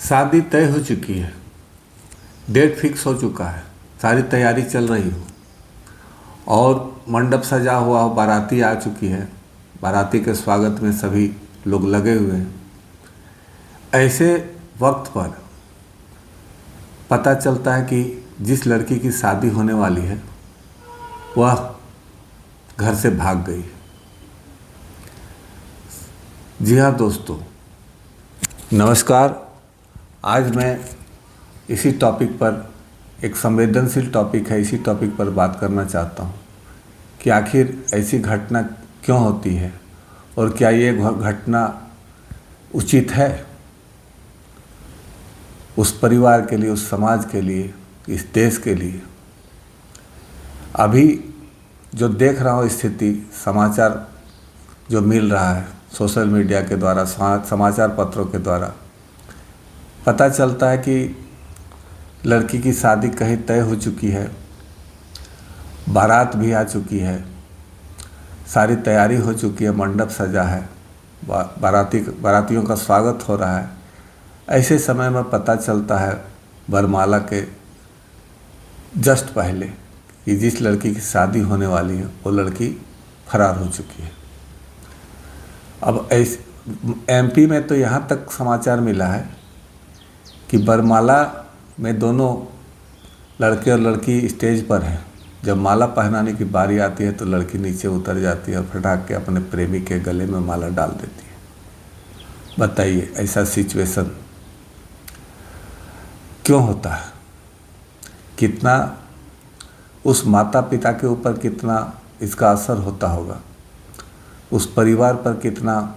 शादी तय हो चुकी है, डेट फिक्स हो चुका है, सारी तैयारी चल रही हो और मंडप सजा हुआ हो, बाराती आ चुकी है, बाराती के स्वागत में सभी लोग लगे हुए हैं। ऐसे वक्त पर पता चलता है कि जिस लड़की की शादी होने वाली है वह घर से भाग गई। जी हाँ दोस्तों, नमस्कार। आज मैं इसी टॉपिक पर, एक संवेदनशील टॉपिक है, इसी टॉपिक पर बात करना चाहता हूँ कि आखिर ऐसी घटना क्यों होती है और क्या ये घटना उचित है उस परिवार के लिए, उस समाज के लिए, इस देश के लिए। अभी जो देख रहा हूँ स्थिति, समाचार जो मिल रहा है सोशल मीडिया के द्वारा, समाचार पत्रों के द्वारा पता चलता है कि लड़की की शादी कहीं तय हो चुकी है, बारात भी आ चुकी है, सारी तैयारी हो चुकी है, मंडप सजा है, बारातियों का स्वागत हो रहा है। ऐसे समय में पता चलता है वरमाला के जस्ट पहले कि जिस लड़की की शादी होने वाली है वो लड़की फरार हो चुकी है। अब एमपी में तो यहाँ तक समाचार मिला है कि वरमाला में दोनों लड़के और लड़की स्टेज पर हैं। जब माला पहनाने की बारी आती है तो लड़की नीचे उतर जाती है और फटाक के अपने प्रेमी के गले में माला डाल देती है। बताइए ऐसा सिचुएशन क्यों होता है? कितना उस माता पिता के ऊपर कितना इसका असर होता होगा, उस परिवार पर कितना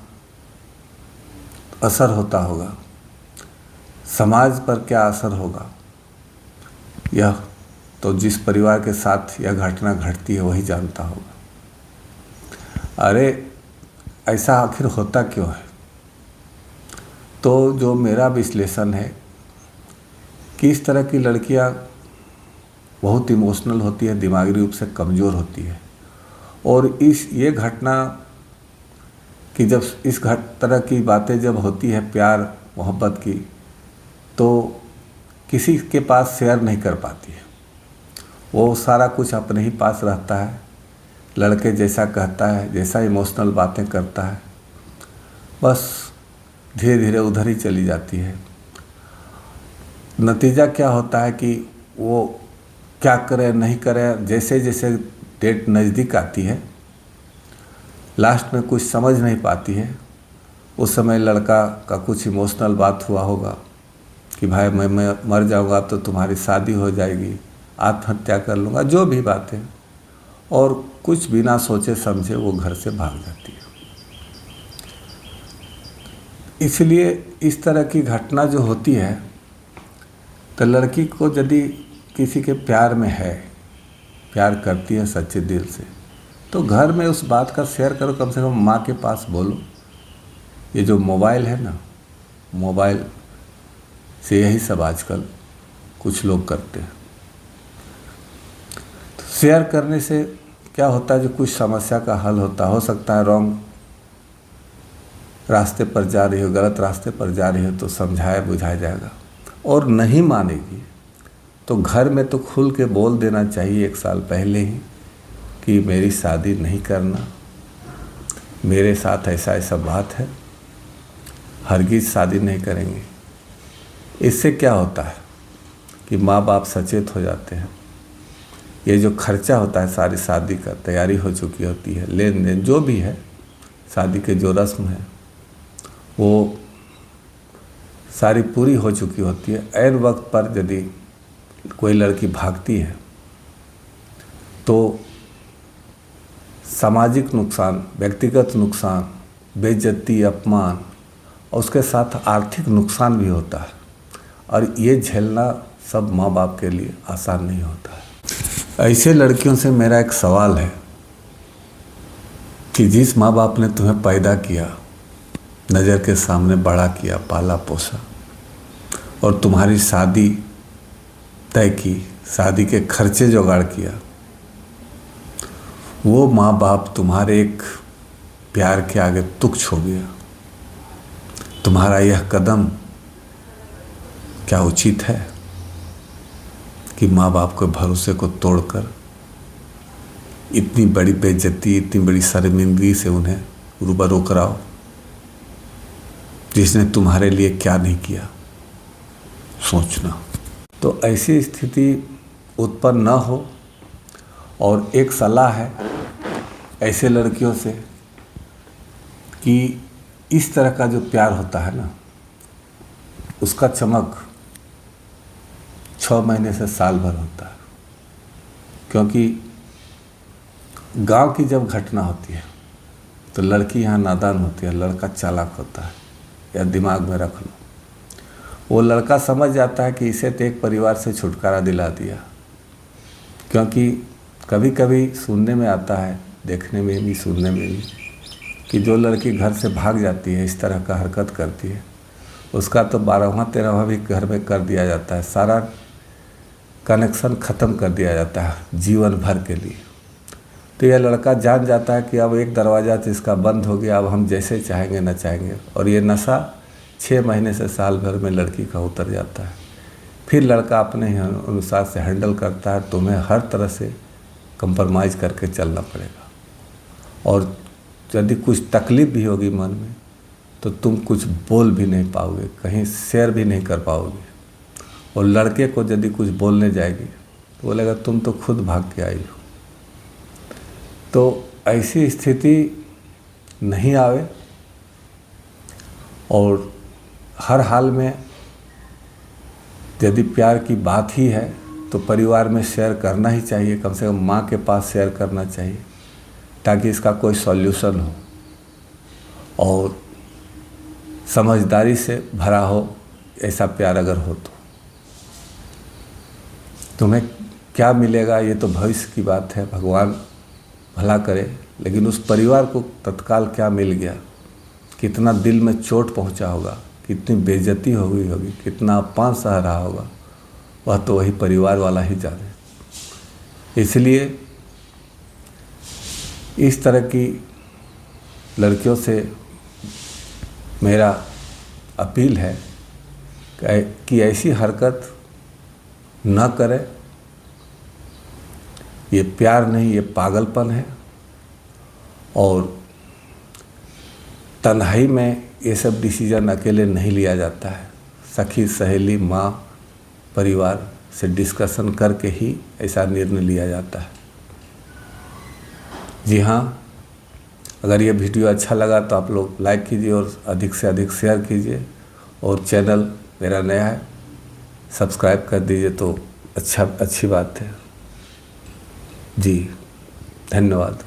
असर होता होगा, समाज पर क्या असर होगा, यह तो जिस परिवार के साथ यह घटना घटती है वही जानता होगा। अरे ऐसा आखिर होता क्यों है? तो जो मेरा विश्लेषण है कि इस तरह की लड़कियां बहुत इमोशनल होती है, दिमागी रूप से कमज़ोर होती है और ये घटना कि जब इस तरह की बातें जब होती है, प्यार मोहब्बत की, तो किसी के पास शेयर नहीं कर पाती है। वो सारा कुछ अपने ही पास रहता है। लड़के जैसा कहता है, जैसा इमोशनल बातें करता है, बस धीरे धीरे उधर ही चली जाती है। नतीजा क्या होता है कि वो क्या करे नहीं करे, जैसे जैसे डेट नज़दीक आती है, लास्ट में कुछ समझ नहीं पाती है। उस समय लड़का का कुछ इमोशनल बात हुआ होगा कि भाई मैं मर जाऊंगा तो तुम्हारी शादी हो जाएगी, आत्महत्या कर लूँगा, जो भी बातें, और कुछ बिना सोचे समझे वो घर से भाग जाती है। इसलिए इस तरह की घटना जो होती है, तो लड़की को यदि किसी के प्यार में है, प्यार करती है सच्चे दिल से, तो घर में उस बात का शेयर करो, कम से कम माँ के पास बोलो। ये जो मोबाइल है ना, मोबाइल से यही सब आजकल कुछ लोग करते हैं। तो शेयर करने से क्या होता है, जो कुछ समस्या का हल हो सकता है रॉन्ग रास्ते पर जा रही हो, गलत रास्ते पर जा रही हो तो समझाया बुझाया जाएगा, और नहीं मानेगी तो घर में तो खुल के बोल देना चाहिए 1 साल पहले ही कि मेरी शादी नहीं करना, मेरे साथ ऐसा ऐसा बात है, हरगिज़ शादी नहीं करेंगे। इससे क्या होता है कि माँ बाप सचेत हो जाते हैं। ये जो खर्चा होता है सारी शादी का, तैयारी हो चुकी होती है, लेन देन जो भी है, शादी के जो रस्म है वो सारी पूरी हो चुकी होती है। ऐन वक्त पर यदि कोई लड़की भागती है तो सामाजिक नुकसान, व्यक्तिगत नुकसान, बेइज्जती, अपमान और उसके साथ आर्थिक नुकसान भी होता है, और ये झेलना सब माँ बाप के लिए आसान नहीं होता है। ऐसे लड़कियों से मेरा एक सवाल है कि जिस माँ बाप ने तुम्हें पैदा किया, नज़र के सामने बड़ा किया, पाला पोसा और तुम्हारी शादी तय की, शादी के खर्चे जुगाड़ किया, वो माँ बाप तुम्हारे एक प्यार के आगे तुच्छ हो गया। तुम्हारा यह कदम क्या उचित है कि माँ बाप के भरोसे को तोड़कर इतनी बड़ी बेइज्जती, इतनी बड़ी शर्मिंदगी से उन्हें रूबरू कराओ, जिसने तुम्हारे लिए क्या नहीं किया? सोचना। तो ऐसी स्थिति उत्पन्न न हो। और एक सलाह है ऐसे लड़कियों से कि इस तरह का जो प्यार होता है ना, उसका चमक 6 महीने से साल भर होता है। क्योंकि गांव की जब घटना होती है तो लड़की यहाँ नादान होती है, लड़का चालाक होता है। या दिमाग में रख लो, वो लड़का समझ जाता है कि इसे तो एक परिवार से छुटकारा दिला दिया। क्योंकि कभी कभी सुनने में आता है, देखने में भी, सुनने में भी, कि जो लड़की घर से भाग जाती है, इस तरह का हरकत करती है, उसका तो 12वां 13वां भी घर में कर दिया जाता है, सारा कनेक्शन ख़त्म कर दिया जाता है जीवन भर के लिए। तो यह लड़का जान जाता है कि अब एक दरवाज़ा जिसका बंद हो गया, अब हम जैसे चाहेंगे न चाहेंगे। और ये नशा 6 महीने से साल भर में लड़की का उतर जाता है। फिर लड़का अपने अनुसार से हैंडल करता है। तुम्हें हर तरह से कंप्रोमाइज़ करके चलना पड़ेगा। और यदि कुछ तकलीफ़ भी होगी मन में तो तुम कुछ बोल भी नहीं पाओगे, कहीं शेयर भी नहीं कर पाओगे। और लड़के को यदि कुछ बोलने जाएगी तो बोलेगा तुम तो खुद भाग के आई हो। तो ऐसी स्थिति नहीं आवे। और हर हाल में यदि प्यार की बात ही है तो परिवार में शेयर करना ही चाहिए, कम से कम माँ के पास शेयर करना चाहिए, ताकि इसका कोई सॉल्यूशन हो और समझदारी से भरा हो। ऐसा प्यार अगर हो तो तुम्हें क्या मिलेगा ये तो भविष्य की बात है, भगवान भला करे। लेकिन उस परिवार को तत्काल क्या मिल गया, कितना दिल में चोट पहुंचा होगा, कितनी बेइज्जती हो गई होगी, कितना अपमान सह रहा होगा, वह तो वही परिवार वाला ही जाने। इसलिए इस तरह की लड़कियों से मेरा अपील है कि ऐसी हरकत न करें। ये प्यार नहीं, ये पागलपन है। और तन्हाई में ये सब डिसीजन अकेले नहीं लिया जाता है। सखी, सहेली, माँ, परिवार से डिस्कशन करके ही ऐसा निर्णय लिया जाता है। जी हाँ, अगर ये वीडियो अच्छा लगा तो आप लोग लाइक कीजिए और अधिक से अधिक शेयर कीजिए। और चैनल मेरा नया है, सब्सक्राइब कर दीजिए तो अच्छी बात है। जी धन्यवाद।